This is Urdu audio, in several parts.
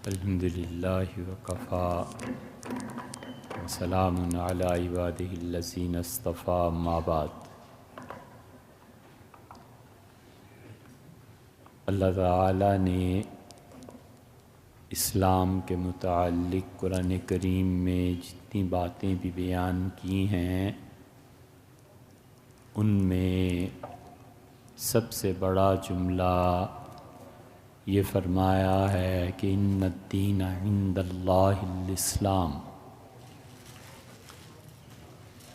الحمد للہ وکفی وسلام علی عبادہ الذین اصطفیٰ اما بعد۔ اللہ تعالیٰ نے اسلام کے متعلق قرآن کریم میں جتنی باتیں بھی بیان کی ہیں ان میں سب سے بڑا جملہ یہ فرمایا ہے کہ ان الدین عند اللہ الاسلام۔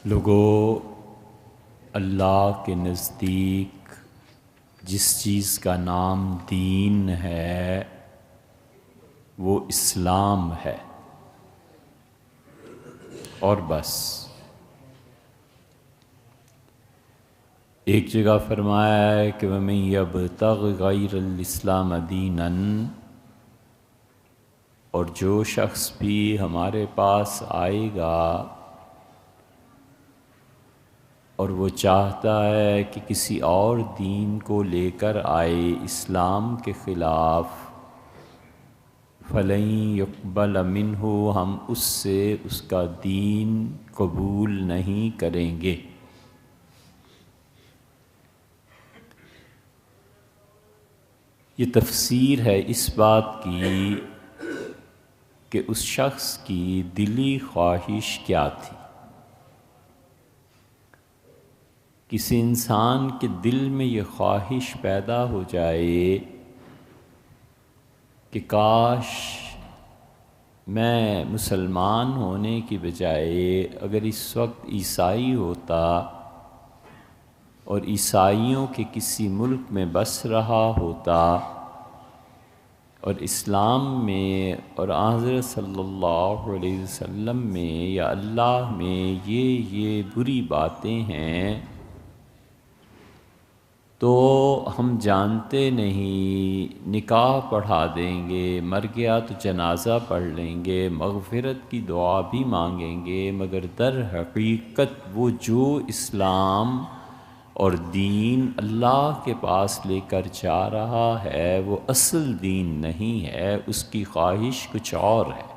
لوگوں، اللہ کے نزدیک جس چیز کا نام دین ہے وہ اسلام ہے، اور بس۔ ایک جگہ فرمایا ہے کہ وَمَن يَبْتَغِ غَيْرَ الْإِسْلَامَ دِينًا، اور جو شخص بھی ہمارے پاس آئے گا اور وہ چاہتا ہے کہ کسی اور دین کو لے کر آئے اسلام کے خلاف، فَلَن يُقْبَلَ مِنْهُ، ہم اس سے اس کا دین قبول نہیں کریں گے۔ یہ تفسیر ہے اس بات کی کہ اس شخص کی دلی خواہش کیا تھی۔ کسی انسان کے دل میں یہ خواہش پیدا ہو جائے کہ کاش میں مسلمان ہونے کی بجائے اگر اس وقت عیسائی ہوتا اور عیسائیوں کے کسی ملک میں بس رہا ہوتا اور اسلام میں اور حضرت صلی اللہ علیہ وسلم میں یا اللہ میں یہ بری باتیں ہیں تو ہم جانتے نہیں نکاح پڑھا دیں گے، مر گیا تو جنازہ پڑھ لیں گے، مغفرت کی دعا بھی مانگیں گے، مگر در حقیقت وہ جو اسلام اور دین اللہ کے پاس لے کر جا رہا ہے وہ اصل دین نہیں ہے، اس کی خواہش کچھ اور ہے۔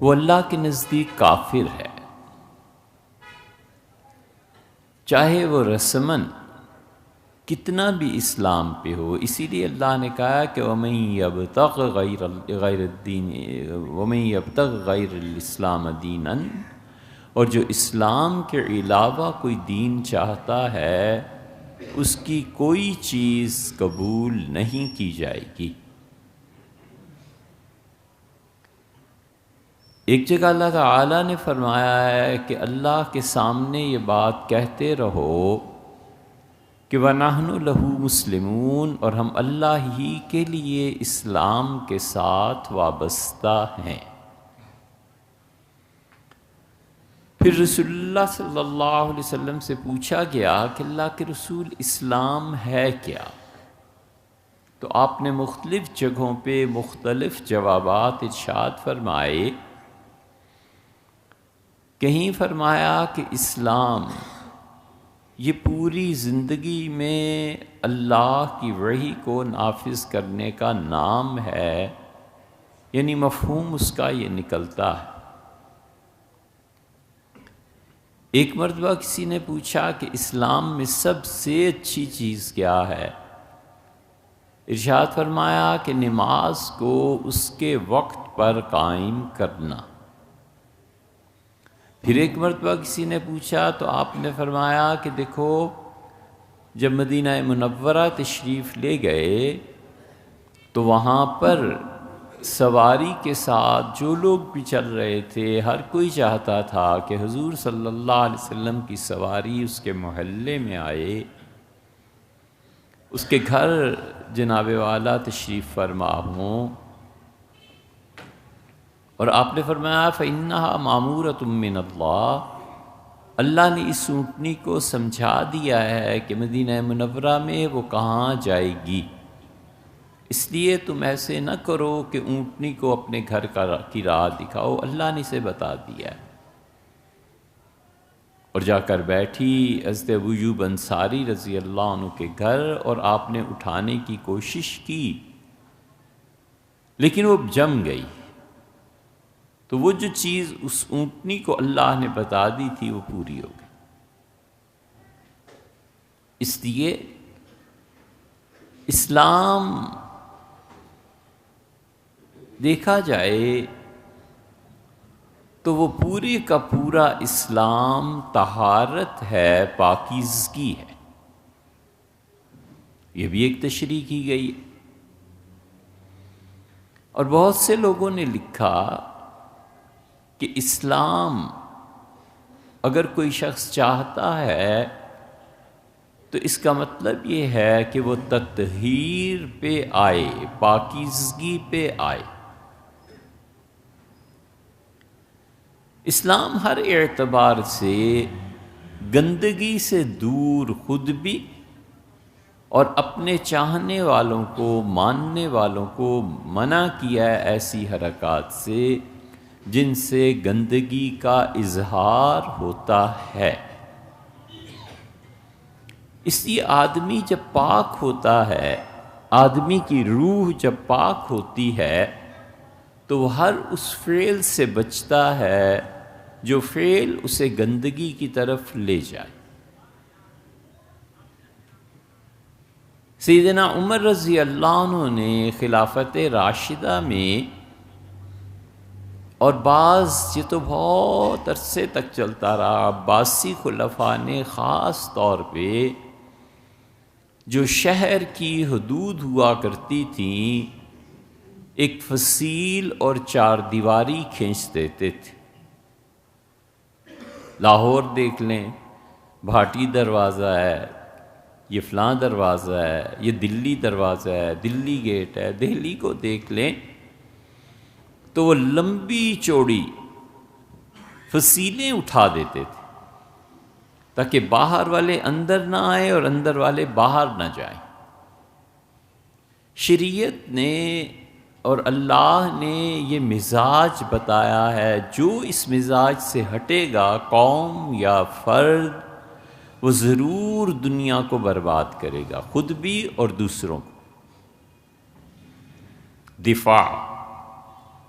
وہ اللہ کے نزدیک کافر ہے، چاہے وہ رسماً کتنا بھی اسلام پہ ہو۔ اسی لیے اللہ نے کہا کہ وَمَن يَبْتَغِ غَيْرَ الْإِسْلَامَ دِينًا، اور جو اسلام کے علاوہ کوئی دین چاہتا ہے اس کی کوئی چیز قبول نہیں کی جائے گی۔ ایک جگہ اللہ تعالیٰ نے فرمایا ہے کہ اللہ کے سامنے یہ بات کہتے رہو کہ وَنَحْنُ لَهُ مُسْلِمُونَ، اور ہم اللہ ہی کے لیے اسلام کے ساتھ وابستہ ہیں۔ پھر رسول اللہ صلی اللہ علیہ وسلم سے پوچھا گیا کہ اللہ کے رسول اسلام ہے کیا؟ تو آپ نے مختلف جگہوں پہ مختلف جوابات ارشاد فرمائے۔ کہیں فرمایا کہ اسلام یہ پوری زندگی میں اللہ کی وحی کو نافذ کرنے کا نام ہے، یعنی مفہوم اس کا یہ نکلتا ہے۔ ایک مرتبہ کسی نے پوچھا کہ اسلام میں سب سے اچھی چیز کیا ہے؟ ارشاد فرمایا کہ نماز کو اس کے وقت پر قائم کرنا۔ پھر ایک مرتبہ کسی نے پوچھا تو آپ نے فرمایا کہ دیکھو، جب مدینہ منورہ تشریف لے گئے تو وہاں پر سواری کے ساتھ جو لوگ بھی چل رہے تھے ہر کوئی چاہتا تھا کہ حضور صلی اللہ علیہ وسلم کی سواری اس کے محلے میں آئے، اس کے گھر جناب والا تشریف فرما ہوں، اور آپ نے فرمایا فَإِنَّهَا مَأْمُورَةٌ مِّنَ اللَّهِ، اللہ نے اس اونٹنی کو سمجھا دیا ہے کہ مدینہ منورہ میں وہ کہاں جائے گی، اس لیے تم ایسے نہ کرو کہ اونٹنی کو اپنے گھر کی راہ دکھاؤ، اللہ نے اسے بتا دیا ہے۔ اور جا کر بیٹھی حضرت ابو ایوب انصاری رضی اللہ عنہ کے گھر، اور آپ نے اٹھانے کی کوشش کی لیکن وہ جم گئی، تو وہ جو چیز اس اونٹنی کو اللہ نے بتا دی تھی وہ پوری ہو گئی۔ اس لیے اسلام دیکھا جائے تو وہ پورے کا پورا اسلام طہارت ہے، پاکیزگی ہے۔ یہ بھی ایک تشریح کی گئی ہے۔ اور بہت سے لوگوں نے لکھا کہ اسلام اگر کوئی شخص چاہتا ہے تو اس کا مطلب یہ ہے کہ وہ تطہیر پہ آئے، پاکیزگی پہ آئے۔ اسلام ہر اعتبار سے گندگی سے دور خود بھی اور اپنے چاہنے والوں کو، ماننے والوں کو منع کیا ہے ایسی حرکات سے جن سے گندگی کا اظہار ہوتا ہے۔ اس لیے آدمی جب پاک ہوتا ہے، آدمی کی روح جب پاک ہوتی ہے تو وہ ہر اس فعل سے بچتا ہے جو فعل اسے گندگی کی طرف لے جائے۔ سیدنا عمر رضی اللہ عنہ نے خلافت راشدہ میں، اور بعض یہ تو بہت عرصے تک چلتا رہا، عباسی خلفاء نے خاص طور پہ جو شہر کی حدود ہوا کرتی تھیں ایک فصیل اور چار دیواری کھینچ دیتے تھے۔ لاہور دیکھ لیں، بھاٹی دروازہ ہے، یہ فلاں دروازہ ہے، یہ دلی دروازہ ہے، دلی گیٹ ہے۔ دہلی کو دیکھ لیں تو وہ لمبی چوڑی فصیلیں اٹھا دیتے تھے تاکہ باہر والے اندر نہ آئیں اور اندر والے باہر نہ جائیں۔ شریعت نے اور اللہ نے یہ مزاج بتایا ہے، جو اس مزاج سے ہٹے گا قوم یا فرد، وہ ضرور دنیا کو برباد کرے گا، خود بھی اور دوسروں کو۔ دفاع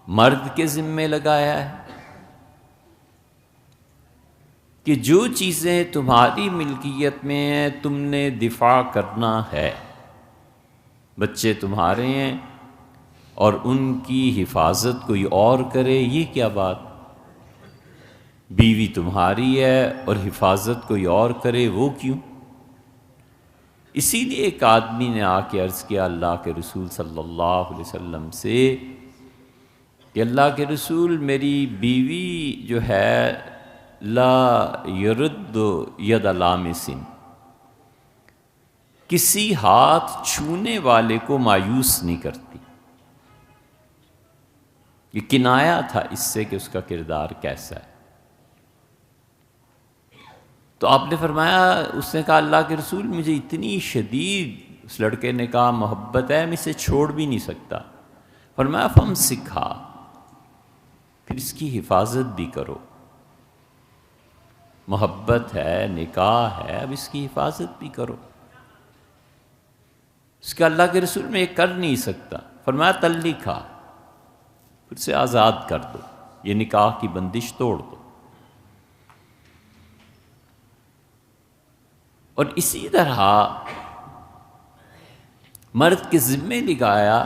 مرد کے ذمے لگایا ہے کہ جو چیزیں تمہاری ملکیت میں ہیں تم نے دفاع کرنا ہے۔ بچے تمہارے ہیں اور ان کی حفاظت کوئی اور کرے، یہ کیا بات؟ بیوی تمہاری ہے اور حفاظت کوئی اور کرے، وہ کیوں؟ اسی لیے ایک آدمی نے آ کے عرض کیا اللہ کے رسول صلی اللہ علیہ وسلم سے کہ اللہ کے رسول، میری بیوی جو ہے لا یرد ید لامس، کسی ہاتھ چھونے والے کو مایوس نہیں کرتی۔ یہ کنایا تھا اس سے کہ اس کا کردار کیسا ہے۔ تو آپ نے فرمایا، اس نے کہا اللہ کے رسول مجھے اتنی شدید، اس لڑکے نے کہا محبت ہے، میں اسے چھوڑ بھی نہیں سکتا۔ فرمایا فم سکھا، پھر اس کی حفاظت بھی کرو۔ محبت ہے، نکاح ہے، اب اس کی حفاظت بھی کرو۔ اس کا اللہ کے رسول میں یہ کر نہیں سکتا۔ فرمایا طلقھا، پھر سے آزاد کر دو، یہ نکاح کی بندش توڑ دو۔ اور اسی طرح مرد کے ذمے لگایا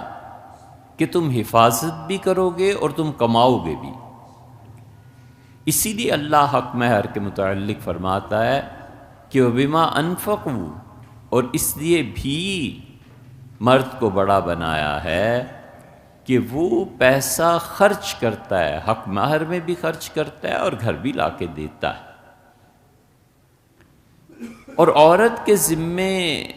کہ تم حفاظت بھی کرو گے اور تم کماؤ گے بھی۔ اسی لیے اللہ حق مہر کے متعلق فرماتا ہے کہ وَبِمَا أَنفَقُوا، اور اس لیے بھی مرد کو بڑا بنایا ہے کہ وہ پیسہ خرچ کرتا ہے، حق مہر میں بھی خرچ کرتا ہے اور گھر بھی لا کے دیتا ہے۔ اور عورت کے ذمے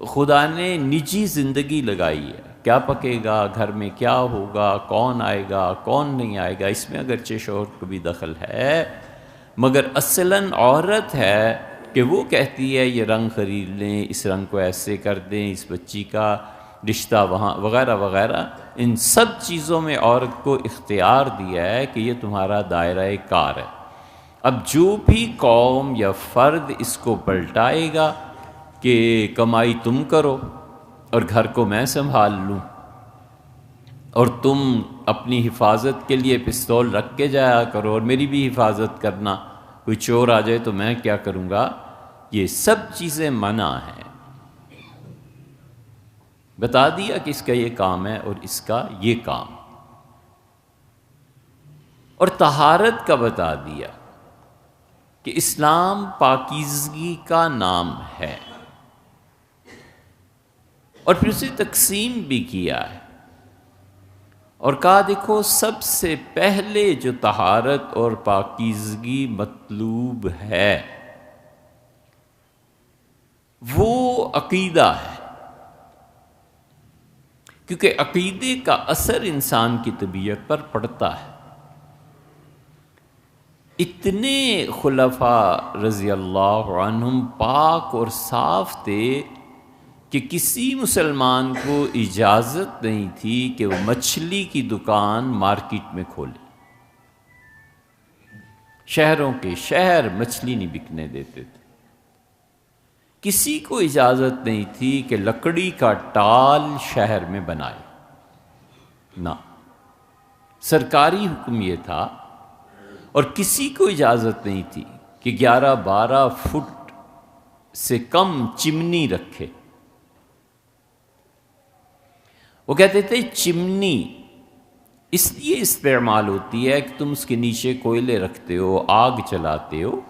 خدا نے نجی زندگی لگائی ہے، کیا پکے گا، گھر میں کیا ہوگا، کون آئے گا، کون نہیں آئے گا، اس میں اگرچہ شوہر کو بھی دخل ہے، مگر اصلاً عورت ہے کہ وہ کہتی ہے یہ رنگ خرید لیں، اس رنگ کو ایسے کر دیں، اس بچی کا رشتہ وہاں وغیرہ وغیرہ۔ ان سب چیزوں میں عورت کو اختیار دیا ہے کہ یہ تمہارا دائرہ کار ہے۔ اب جو بھی قوم یا فرد اس کو پلٹائے گا کہ کمائی تم کرو اور گھر کو میں سنبھال لوں، اور تم اپنی حفاظت کے لیے پستول رکھ کے جایا کرو اور میری بھی حفاظت کرنا، کوئی چور آ جائے تو میں کیا کروں گا؟ یہ سب چیزیں منع ہیں۔ بتا دیا کہ اس کا یہ کام ہے اور اس کا یہ کام، اور طہارت کا بتا دیا کہ اسلام پاکیزگی کا نام ہے، اور پھر اسے تقسیم بھی کیا ہے اور کہا دیکھو سب سے پہلے جو طہارت اور پاکیزگی مطلوب ہے وہ عقیدہ ہے، کیونکہ عقیدے کا اثر انسان کی طبیعت پر پڑتا ہے۔ اتنے خلفاء رضی اللہ عنہم پاک اور صاف تھے کہ کسی مسلمان کو اجازت نہیں تھی کہ وہ مچھلی کی دکان مارکیٹ میں کھولے۔ شہروں کے شہر مچھلی نہیں بکنے دیتے تھے۔ کسی کو اجازت نہیں تھی کہ لکڑی کا ٹال شہر میں بنائے، نہ، سرکاری حکم یہ تھا۔ اور کسی کو اجازت نہیں تھی کہ 11-12 فٹ سے کم چمنی رکھے۔ وہ کہتے تھے چمنی اس لیے استعمال ہوتی ہے کہ تم اس کے نیچے کوئلے رکھتے ہو، آگ چلاتے ہو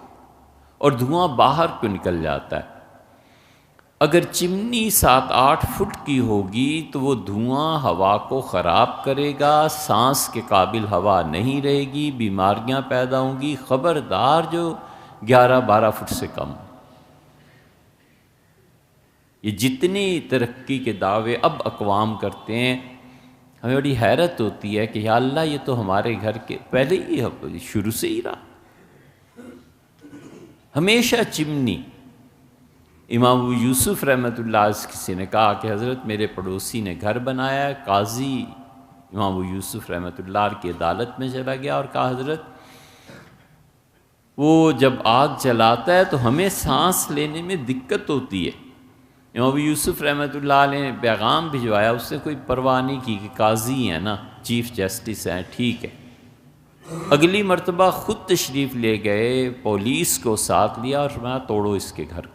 اور دھواں باہر کو نکل جاتا ہے۔ اگر چمنی 7-8 فٹ کی ہوگی تو وہ دھواں ہوا کو خراب کرے گا، سانس کے قابل ہوا نہیں رہے گی، بیماریاں پیدا ہوں گی۔ خبردار جو 11-12 فٹ سے کم۔ یہ جتنی ترقی کے دعوے اب اقوام کرتے ہیں، ہمیں بڑی حیرت ہوتی ہے کہ یا اللہ یہ تو ہمارے گھر کے پہلے ہی شروع سے ہی رہا، ہمیشہ چمنی۔ امام ابو یوسف رحمۃ اللہ سے کسی نے کہا کہ حضرت میرے پڑوسی نے گھر بنایا ہے۔ قاضی امام ابو یوسف رحمۃ اللہ کی عدالت میں چلا گیا اور کہا حضرت وہ جب آگ جلاتا ہے تو ہمیں سانس لینے میں دقت ہوتی ہے۔ امام ابو یوسف رحمۃ اللہ علیہ نے پیغام بھجوایا، اس نے کوئی پرواہ نہیں کی کہ قاضی ہیں نا، چیف جسٹس ہیں، ٹھیک ہے۔ اگلی مرتبہ خود تشریف لے گئے، پولیس کو ساتھ لیا اور فرمایا توڑو اس کے گھر کو۔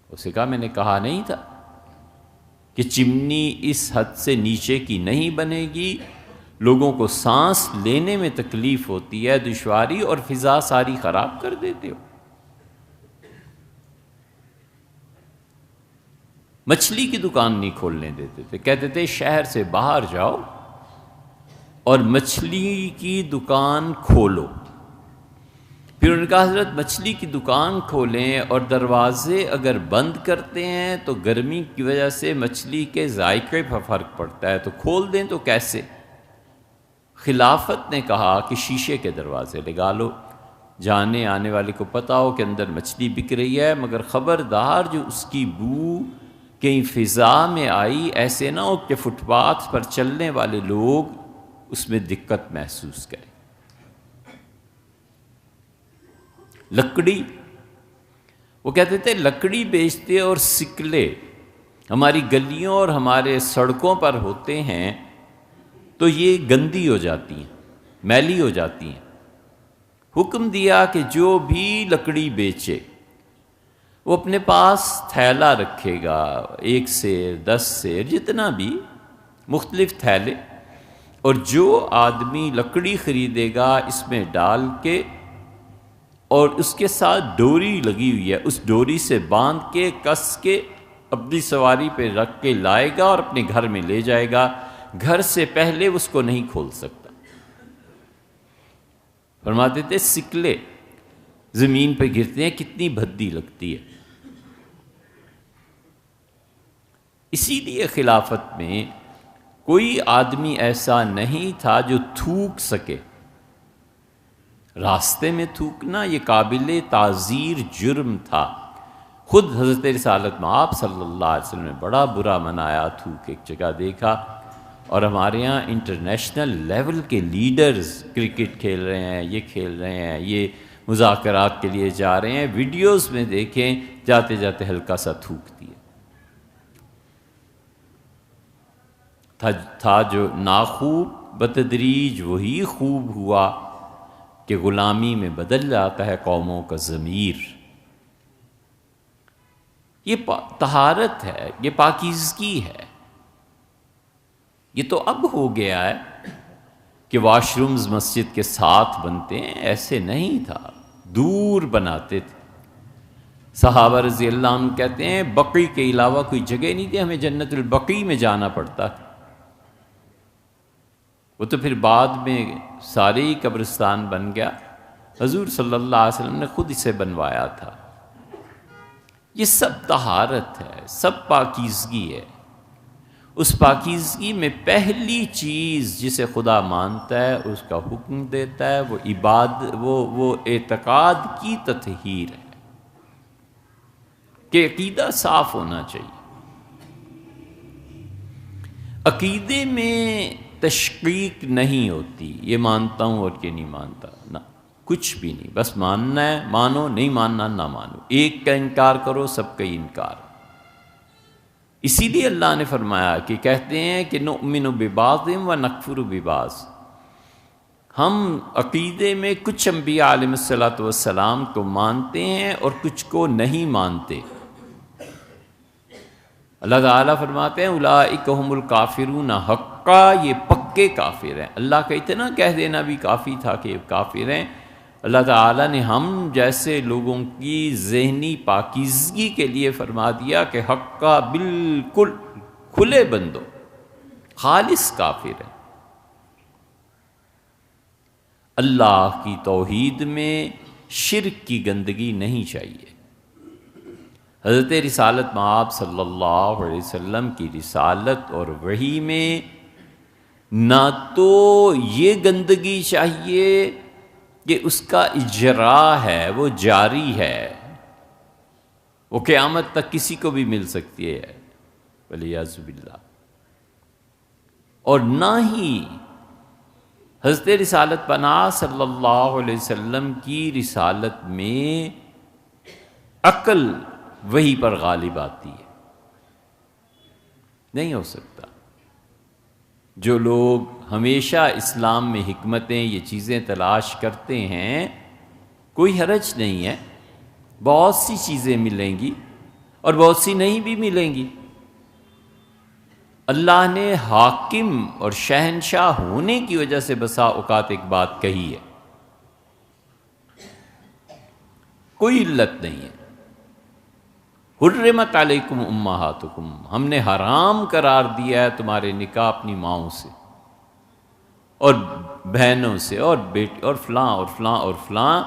اسے کہا میں نے کہا نہیں تھا کہ چمنی اس حد سے نیچے کی نہیں بنے گی، لوگوں کو سانس لینے میں تکلیف ہوتی ہے، دشواری، اور فضا ساری خراب کر دیتے ہو۔ مچھلی کی دکان نہیں کھولنے دیتے تھے، کہتے تھے شہر سے باہر جاؤ اور مچھلی کی دکان کھولو۔ پھر انہوں نے کہا حضرت مچھلی کی دکان کھولیں اور دروازے اگر بند کرتے ہیں تو گرمی کی وجہ سے مچھلی کے ذائقے پر فرق پڑتا ہے، تو کھول دیں تو کیسے؟ خلافت نے کہا کہ شیشے کے دروازے لگا لو، جانے آنے والے کو پتہ ہو کہ اندر مچھلی بک رہی ہے، مگر خبردار جو اس کی بو کہیں فضا میں آئی ایسے نہ ہو کہ فٹ پاتھ پر چلنے والے لوگ اس میں دقت محسوس کریں۔ لکڑی، وہ کہتے تھے لکڑی بیچتے اور سکلے ہماری گلیوں اور ہمارے سڑکوں پر ہوتے ہیں تو یہ گندی ہو جاتی ہیں، میلی ہو جاتی ہیں۔ حکم دیا کہ جو بھی لکڑی بیچے وہ اپنے پاس تھیلا رکھے گا، 1 سیر 10 سیر جتنا بھی، مختلف تھیلے، اور جو آدمی لکڑی خریدے گا اس میں ڈال کے، اور اس کے ساتھ ڈوری لگی ہوئی ہے، اس ڈوری سے باندھ کے کس کے اپنی سواری پہ رکھ کے لائے گا اور اپنے گھر میں لے جائے گا، گھر سے پہلے اس کو نہیں کھول سکتا۔ فرماتے تھے سکلے زمین پہ گرتے ہیں کتنی بھدی لگتی ہے۔ اسی لیے خلافت میں کوئی آدمی ایسا نہیں تھا جو تھوک سکے۔ راستے میں تھوکنا یہ قابل تعزیر جرم تھا۔ خود حضرت رسالت مآب صلی اللہ علیہ وسلم نے بڑا برا منایا تھوک، ایک جگہ دیکھا، اور ہمارے ہاں انٹرنیشنل لیول کے لیڈرز کرکٹ کھیل رہے ہیں، یہ کھیل رہے ہیں، یہ مذاکرات کے لیے جا رہے ہیں، ویڈیوز میں دیکھیں جاتے جاتے ہلکا سا تھوک دیا۔ تھا جو ناخوب، بتدریج وہی خوب ہوا کہ غلامی میں بدل جاتا ہے قوموں کا ضمیر۔ یہ طہارت ہے، یہ پاکیزگی ہے۔ یہ تو اب ہو گیا ہے کہ واش رومز مسجد کے ساتھ بنتے ہیں، ایسے نہیں تھا، دور بناتے تھے۔ صحابہ رضی اللہ عنہ کہتے ہیں بقی کے علاوہ کوئی جگہ نہیں تھی، ہمیں جنت البقیع میں جانا پڑتا تھا۔ وہ تو پھر بعد میں سارے ہی قبرستان بن گیا، حضور صلی اللہ علیہ وسلم نے خود اسے بنوایا تھا۔ یہ سب طہارت ہے، سب پاکیزگی ہے۔ اس پاکیزگی میں پہلی چیز جسے خدا مانتا ہے، اس کا حکم دیتا ہے، وہ اعتقاد کی تطہیر ہے کہ عقیدہ صاف ہونا چاہیے۔ عقیدے میں تشقیق نہیں ہوتی، یہ مانتا ہوں اور یہ نہیں مانتا، نہ، کچھ بھی نہیں، بس ماننا ہے مانو، نہیں ماننا نہ مانو، ایک کا انکار کرو سب کا انکار۔ اسی لیے اللہ نے فرمایا کہ کہتے ہیں کہ نؤمن ببعض و نکفر ببعض، ہم عقیدے میں کچھ انبیاء علیہ الصلوۃ والسلام کو مانتے ہیں اور کچھ کو نہیں مانتے۔ اللہ تعالیٰ فرماتے ہیں اولئک هم الکافرون حقا، یہ پکے کافر ہیں۔ اللہ کا اتنا کہہ دینا بھی کافی تھا کہ یہ کافر ہیں۔ اللہ تعالیٰ نے ہم جیسے لوگوں کی ذہنی پاکیزگی کے لیے فرما دیا کہ حقا، بالکل کھلے بندوں، خالص کافر ہیں۔ اللہ کی توحید میں شرک کی گندگی نہیں چاہیے۔ حضرت رسالت مآب صلی اللہ علیہ وسلم کی رسالت اور وحی میں نہ تو یہ گندگی چاہیے کہ اس کا اجرا ہے، وہ جاری ہے، وہ قیامت تک کسی کو بھی مل سکتی ہے، والعیاذ باللہ۔ اور نہ ہی حضرت رسالت پناہ صلی اللہ علیہ وسلم کی رسالت میں عقل وہی پر غالب آتی ہے، نہیں ہو سکتا۔ جو لوگ ہمیشہ اسلام میں حکمتیں، یہ چیزیں تلاش کرتے ہیں، کوئی حرج نہیں ہے، بہت سی چیزیں ملیں گی اور بہت سی نہیں بھی ملیں گی۔ اللہ نے حاکم اور شہنشاہ ہونے کی وجہ سے بسا اوقات ایک بات کہی ہے، کوئی علت نہیں ہے۔ حرمت علیکم امہاتکم، ہم نے حرام قرار دیا ہے تمہارے نکاح اپنی ماؤں سے اور بہنوں سے اور بیٹی اور فلاں اور فلاں اور فلاں۔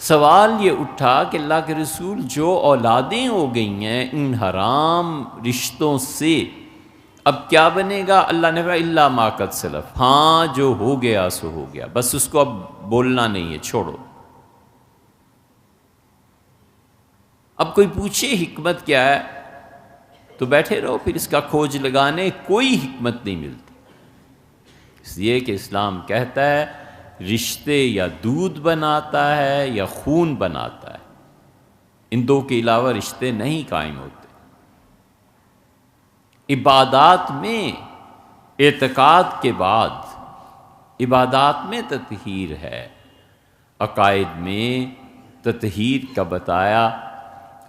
سوال یہ اٹھا کہ اللہ کے رسول، جو اولادیں ہو گئی ہیں ان حرام رشتوں سے، اب کیا بنے گا؟ اللہ نے کہا الا ما قد سلف، ہاں جو ہو گیا سو ہو گیا، بس اس کو اب بولنا نہیں ہے، چھوڑو۔ اب کوئی پوچھے حکمت کیا ہے تو بیٹھے رہو، پھر اس کا کھوج لگانے کوئی حکمت نہیں ملتی۔ اس لیے کہ اسلام کہتا ہے رشتے یا دودھ بناتا ہے یا خون بناتا ہے، ان دو کے علاوہ رشتے نہیں قائم ہوتے۔ عبادات میں اعتقاد کے بعد عبادات میں تطہیر ہے، عقائد میں تطہیر کا بتایا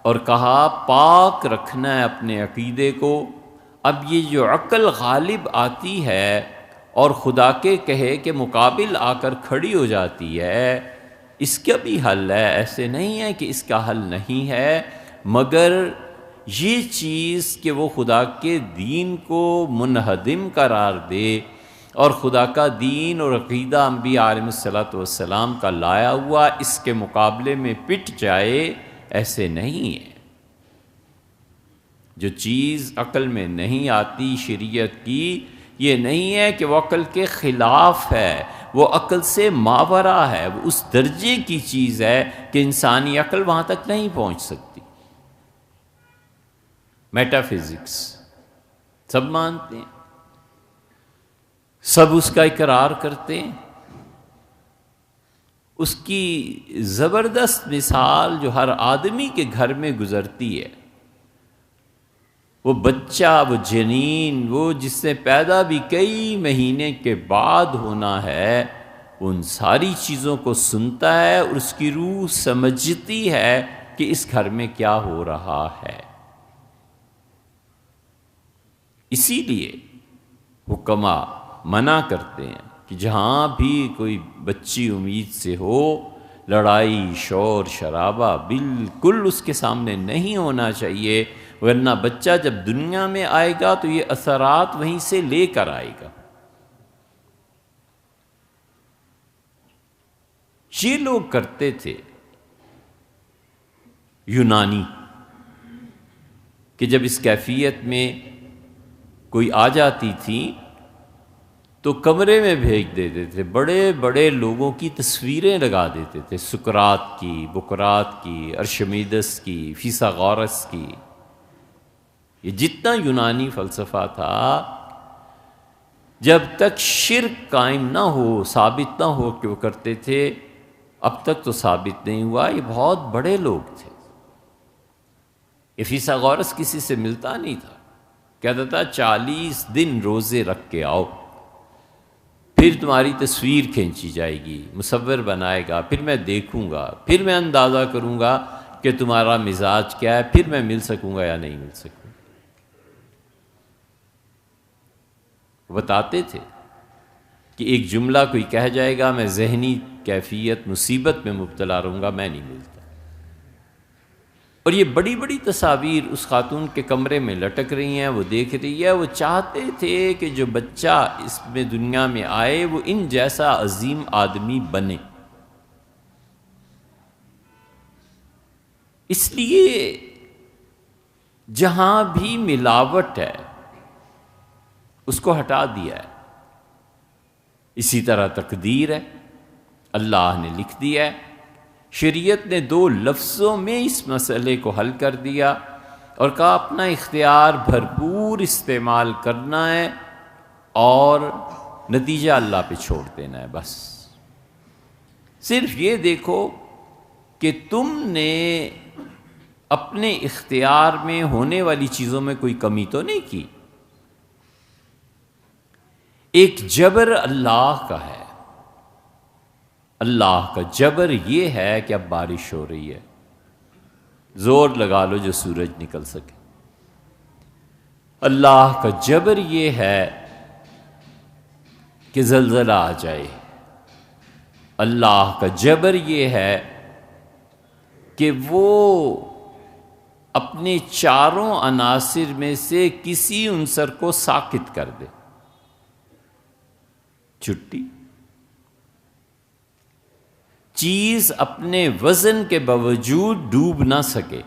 اور کہا پاک رکھنا ہے اپنے عقیدے کو۔ اب یہ جو عقل غالب آتی ہے اور خدا کے کہے کہ مقابل آ کر کھڑی ہو جاتی ہے، اس کا بھی حل ہے، ایسے نہیں ہے کہ اس کا حل نہیں ہے، مگر یہ چیز کہ وہ خدا کے دین کو منہدم قرار دے اور خدا کا دین اور عقیدہ انبیاء علیہ الصلوۃ والسلام کا لایا ہوا اس کے مقابلے میں پٹ جائے، ایسے نہیں ہے۔ جو چیز عقل میں نہیں آتی شریعت کی، یہ نہیں ہے کہ وہ عقل کے خلاف ہے، وہ عقل سے ماورا ہے، وہ اس درجے کی چیز ہے کہ انسانی عقل وہاں تک نہیں پہنچ سکتی۔ میٹا فزکس سب مانتے ہیں، سب اس کا اقرار کرتے ہیں۔ اس کی زبردست مثال جو ہر آدمی کے گھر میں گزرتی ہے، وہ بچہ، وہ جنین، وہ جس نے پیدا بھی کئی مہینے کے بعد ہونا ہے، وہ ان ساری چیزوں کو سنتا ہے اور اس کی روح سمجھتی ہے کہ اس گھر میں کیا ہو رہا ہے۔ اسی لیے حکما منع کرتے ہیں کہ جہاں بھی کوئی بچی امید سے ہو، لڑائی، شور شرابہ بالکل اس کے سامنے نہیں ہونا چاہیے، ورنہ بچہ جب دنیا میں آئے گا تو یہ اثرات وہیں سے لے کر آئے گا۔ یہ لوگ کرتے تھے یونانی، کہ جب اس کیفیت میں کوئی آ جاتی تھی تو کمرے میں بھیج دیتے تھے، بڑے بڑے لوگوں کی تصویریں لگا دیتے تھے، سقراط کی، بقراط کی، ارشمیدس کی، فیثاغورس کی۔ یہ جتنا یونانی فلسفہ تھا، جب تک شرک قائم نہ ہو، ثابت نہ ہو کہ وہ کرتے تھے، اب تک تو ثابت نہیں ہوا۔ یہ بہت بڑے لوگ تھے۔ یہ فیثاغورس کسی سے ملتا نہیں تھا، کہتا تھا 40 دن روزے رکھ کے آؤ، پھر تمہاری تصویر کھینچی جائے گی، مصور بنائے گا، پھر میں دیکھوں گا، پھر میں اندازہ کروں گا کہ تمہارا مزاج کیا ہے، پھر میں مل سکوں گا یا نہیں مل سکوں۔ وہ بتاتے تھے کہ ایک جملہ کوئی کہہ جائے گا، میں ذہنی کیفیت مصیبت میں مبتلا رہوں گا، میں نہیں ملتا۔ اور یہ بڑی بڑی تصاویر اس خاتون کے کمرے میں لٹک رہی ہیں، وہ دیکھ رہی ہے۔ وہ چاہتے تھے کہ جو بچہ اس میں دنیا میں آئے وہ ان جیسا عظیم آدمی بنے۔ اس لیے جہاں بھی ملاوٹ ہے اس کو ہٹا دیا ہے۔ اسی طرح تقدیر ہے، اللہ نے لکھ دیا ہے۔ شریعت نے 2 لفظوں میں اس مسئلے کو حل کر دیا اور کہا اپنا اختیار بھرپور استعمال کرنا ہے اور نتیجہ اللہ پہ چھوڑ دینا ہے۔ بس صرف یہ دیکھو کہ تم نے اپنے اختیار میں ہونے والی چیزوں میں کوئی کمی تو نہیں کی۔ ایک جبر اللہ کا ہے، اللہ کا جبر یہ ہے کہ اب بارش ہو رہی ہے، زور لگا لو جو سورج نکل سکے۔ اللہ کا جبر یہ ہے کہ زلزلہ آ جائے۔ اللہ کا جبر یہ ہے کہ وہ اپنے چاروں عناصر میں سے کسی عنصر کو ساقط کر دے۔ چھٹی چیز اپنے وزن کے باوجود ڈوب نہ سکے،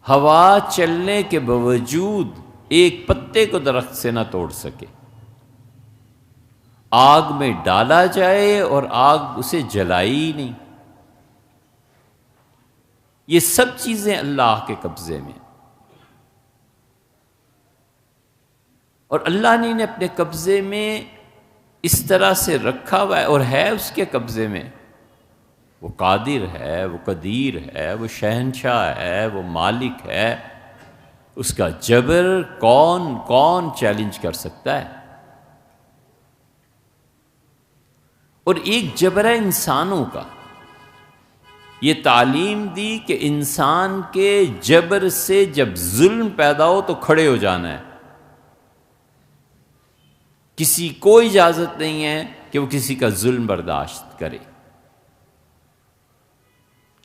ہوا چلنے کے باوجود ایک پتے کو درخت سے نہ توڑ سکے، آگ میں ڈالا جائے اور آگ اسے جلائی ہی نہیں۔ یہ سب چیزیں اللہ کے قبضے میں، اور اللہ نے انہیں اپنے قبضے میں اس طرح سے رکھا ہوا ہے اور ہے اس کے قبضے میں۔ وہ قادر ہے، وہ قدیر ہے، وہ شہنشاہ ہے، وہ مالک ہے۔ اس کا جبر کون چیلنج کر سکتا ہے؟ اور ایک جبر ہے انسانوں کا۔ یہ تعلیم دی کہ انسان کے جبر سے جب ظلم پیدا ہو تو کھڑے ہو جانا ہے۔ کسی کو اجازت نہیں ہے کہ وہ کسی کا ظلم برداشت کرے۔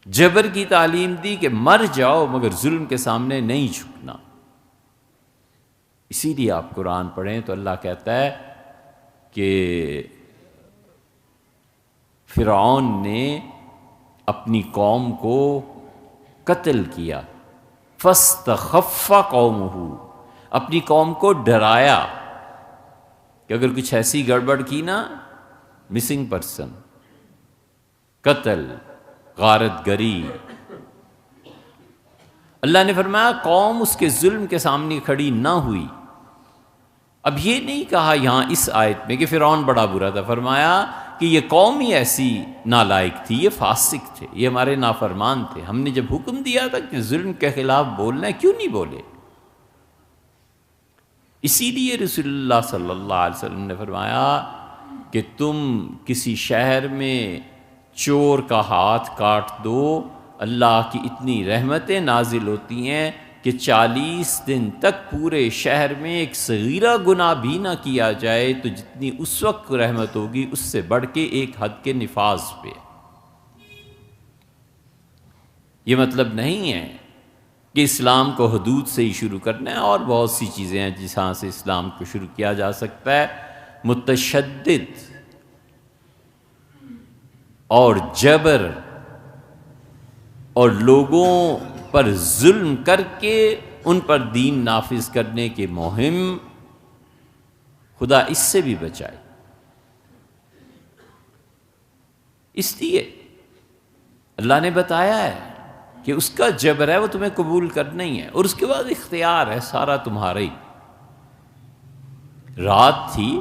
جبر کی تعلیم دی کہ مر جاؤ مگر ظلم کے سامنے نہیں جھکنا۔ اسی لیے آپ قرآن پڑھیں تو اللہ کہتا ہے کہ فرعون نے اپنی قوم کو قتل کیا، فاستخف قومہ، اپنی قوم کو ڈرایا کہ اگر کچھ ایسی گڑبڑ کی نا، مسنگ پرسن، قتل، غارت گری۔ اللہ نے فرمایا قوم اس کے ظلم کے سامنے کھڑی نہ ہوئی۔ اب یہ نہیں کہا یہاں اس آیت میں کہ فرعون بڑا برا تھا، فرمایا کہ یہ قوم ہی ایسی نالائق تھی، یہ فاسق تھے، یہ ہمارے نافرمان تھے، ہم نے جب حکم دیا تھا کہ ظلم کے خلاف بولنا ہے کیوں نہیں بولے؟ اسی لیے رسول اللہ صلی اللہ علیہ وسلم نے فرمایا کہ تم کسی شہر میں چور کا ہاتھ کاٹ دو، اللہ کی اتنی رحمتیں نازل ہوتی ہیں کہ 40 دن تک پورے شہر میں ایک صغیرہ گناہ بھی نہ کیا جائے، تو جتنی اس وقت رحمت ہوگی اس سے بڑھ کے ایک حد کے نفاذ پہ۔ یہ مطلب نہیں ہے کہ اسلام کو حدود سے ہی شروع کرنا ہے، اور بہت سی چیزیں ہیں جہاں سے اسلام کو شروع کیا جا سکتا ہے۔ متشدد اور جبر اور لوگوں پر ظلم کر کے ان پر دین نافذ کرنے کی مہم، خدا اس سے بھی بچائے۔ اس لیے اللہ نے بتایا ہے کہ اس کا جبر ہے وہ تمہیں قبول کرنا ہی ہے، اور اس کے بعد اختیار ہے سارا تمہارا ہی۔ رات تھی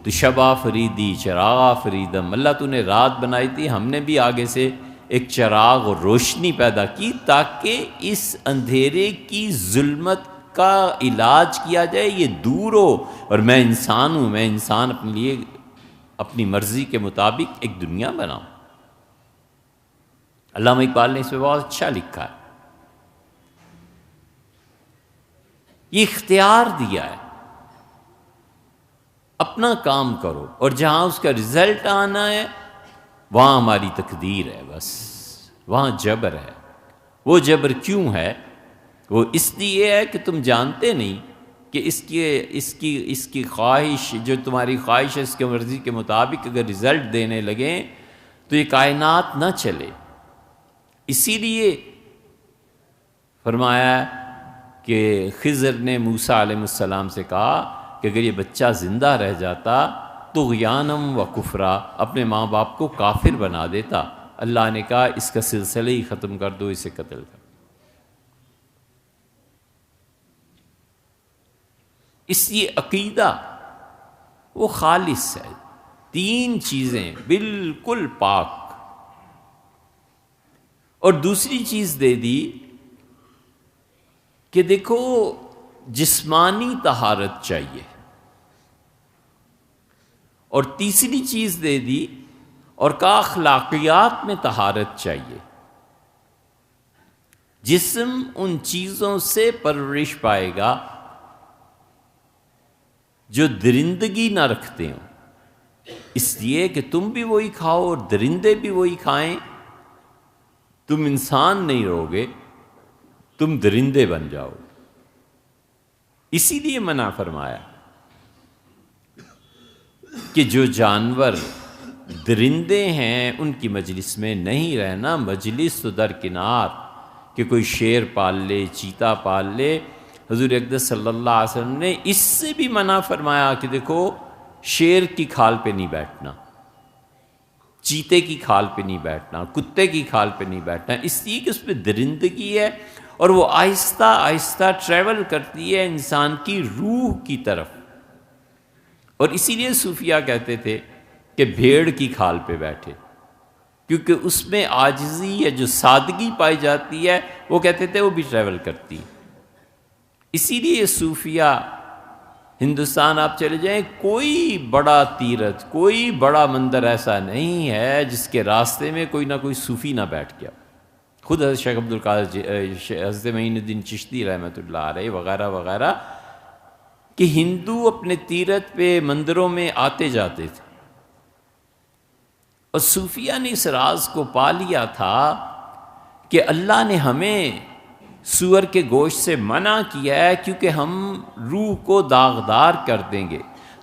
تو شبا فریدی چراغا فریدم، اللہ تو نے رات بنائی تھی، ہم نے بھی آگے سے ایک چراغ اور روشنی پیدا کی تاکہ اس اندھیرے کی ظلمت کا علاج کیا جائے، یہ دور ہو، اور میں انسان ہوں، میں انسان اپنے لیے اپنی مرضی کے مطابق ایک دنیا بناؤں۔ علامہ اقبال نے اس میں بہت اچھا لکھا ہے، یہ اختیار دیا ہے، اپنا کام کرو، اور جہاں اس کا رزلٹ آنا ہے وہاں ہماری تقدیر ہے، بس وہاں جبر ہے۔ وہ جبر کیوں ہے؟ وہ اس لیے ہے کہ تم جانتے نہیں کہ اس کی خواہش، جو تمہاری خواہش ہے اس کی مرضی کے مطابق اگر رزلٹ دینے لگیں تو یہ کائنات نہ چلے۔ اسی لیے فرمایا کہ خضر نے موسیٰ علیہ السلام سے کہا کہ اگر یہ بچہ زندہ رہ جاتا طغیانم و کفرا، اپنے ماں باپ کو کافر بنا دیتا، اللہ نے کہا اس کا سلسلہ ہی ختم کر دو، اسے قتل کر۔ اس لیے عقیدہ وہ خالص ہے، 3 چیزیں بالکل پاک، اور دوسری چیز دے دی کہ دیکھو جسمانی طہارت چاہیے، اور تیسری چیز دے دی اور کہا اخلاقیات میں طہارت چاہیے۔ جسم ان چیزوں سے پرورش پائے گا جو درندگی نہ رکھتے ہوں، اس لیے کہ تم بھی وہی کھاؤ اور درندے بھی وہی کھائیں، تم انسان نہیں رہو گے، تم درندے بن جاؤ۔ اسی لیے منع فرمایا کہ جو جانور درندے ہیں ان کی مجلس میں نہیں رہنا، مجلس تو درکنار، کہ کوئی شیر پال لے، چیتا پال لے۔ حضور اقدس صلی اللہ علیہ وسلم نے اس سے بھی منع فرمایا کہ دیکھو شیر کی کھال پہ نہیں بیٹھنا، چیتے کی کھال پہ نہیں بیٹھنا، کتے کی کھال پہ نہیں بیٹھنا، اس لیے کہ اس پہ درندگی ہے، اور وہ آہستہ آہستہ ٹریول کرتی ہے انسان کی روح کی طرف۔ اور اسی لیے صوفیہ کہتے تھے کہ بھیڑ کی کھال پہ بیٹھے، کیونکہ اس میں عاجزی یا جو سادگی پائی جاتی ہے، وہ کہتے تھے وہ بھی ٹریول کرتی ہے۔ اسی لیے صوفیہ ہندوستان آپ چلے جائیں، کوئی بڑا تیرتھ، کوئی بڑا مندر ایسا نہیں ہے جس کے راستے میں کوئی نہ کوئی صوفی نہ بیٹھ گیا۔ خود حضرت شیخ عبدالقادر حضرت معین الدین چشتی رحمۃ اللہ علیہ وغیرہ وغیرہ کہ ہندو اپنے تیرتھ پہ مندروں میں آتے جاتے تھے، اور صوفیہ نے اس راز کو پا لیا تھا کہ اللہ نے ہمیں سور کے گوشت سے منع کیا ہے کیونکہ ہم روح کو داغدار کر دیں گے،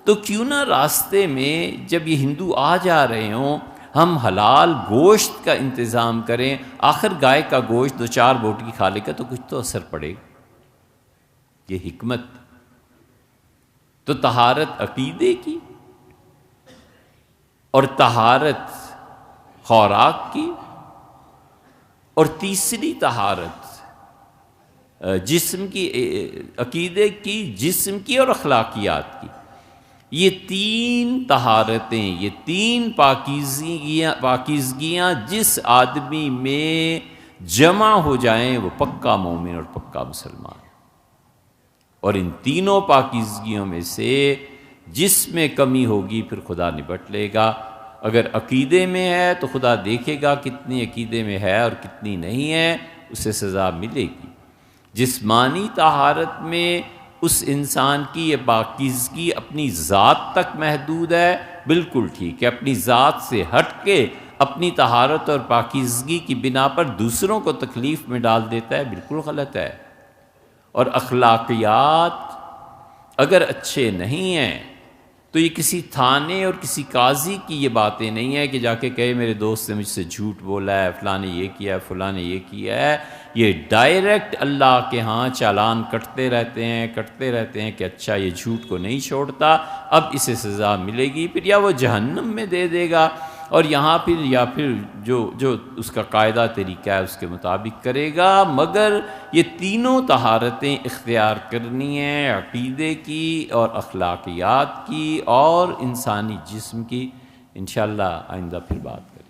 تو کیوں نہ راستے میں جب یہ ہندو آ جا رہے ہوں ہم حلال گوشت کا انتظام کریں، آخر گائے کا گوشت 2-4 بوٹی کھا لے گا تو کچھ تو اثر پڑے گا۔ یہ حکمت تو طہارت عقیدے کی، اور طہارت خوراک کی، اور تیسری طہارت جسم کی، عقیدے کی، جسم کی اور اخلاقیات کی۔ یہ تین طہارتیں، یہ تین پاکیزگیاں جس آدمی میں جمع ہو جائیں وہ پکا مومن اور پکا مسلمان۔ اور ان تینوں پاکیزگیوں میں سے جس میں کمی ہوگی پھر خدا نپٹ لے گا۔ اگر عقیدے میں ہے تو خدا دیکھے گا کتنی عقیدے میں ہے اور کتنی نہیں ہے، اسے سزا ملے گی۔ جسمانی طہارت میں اس انسان کی یہ پاکیزگی اپنی ذات تک محدود ہے، بالکل ٹھیک ہے۔ اپنی ذات سے ہٹ کے اپنی طہارت اور پاکیزگی کی بنا پر دوسروں کو تکلیف میں ڈال دیتا ہے، بالکل غلط ہے۔ اور اخلاقیات اگر اچھے نہیں ہیں تو یہ کسی تھانے اور کسی قاضی کی یہ باتیں نہیں ہیں کہ جا کے کہے میرے دوست نے مجھ سے جھوٹ بولا ہے، فلاں نے یہ کیا ہے، فلاں نے یہ کیا ہے۔ یہ ڈائریکٹ اللہ کے ہاں چالان کٹتے رہتے ہیں کہ اچھا یہ جھوٹ کو نہیں چھوڑتا، اب اسے سزا ملے گی، پھر یا وہ جہنم میں دے دے گا اور یہاں پھر جو اس کا قاعدہ طریقہ ہے اس کے مطابق کرے گا۔ مگر یہ تینوں طہارتیں اختیار کرنی ہیں، عقیدے کی اور اخلاقیات کی اور انسانی جسم کی۔ انشاءاللہ آئندہ پھر بات کریں۔